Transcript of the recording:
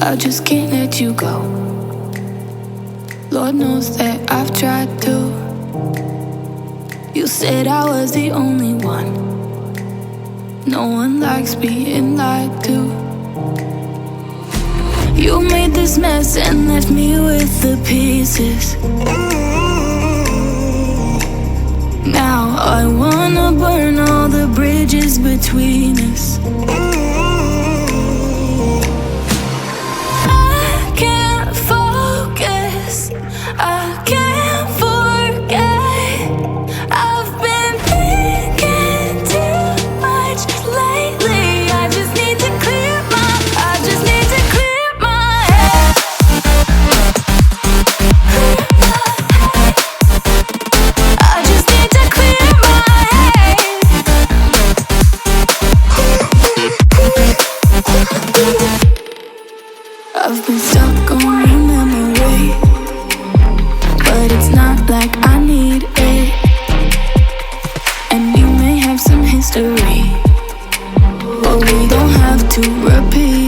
I just can't let you go. Lord knows that I've tried to. You said I was the only one. No one likes being lied to. You made this mess and left me with the pieces. Now I wanna burn all the bridges between us. I can't focus, I can't forget. I've been thinking too much lately. I just need to clear my head. I just need to clear my head. I've been stuck on your memory, but it's not like I need it. And you may have some history, but we don't have to repeat.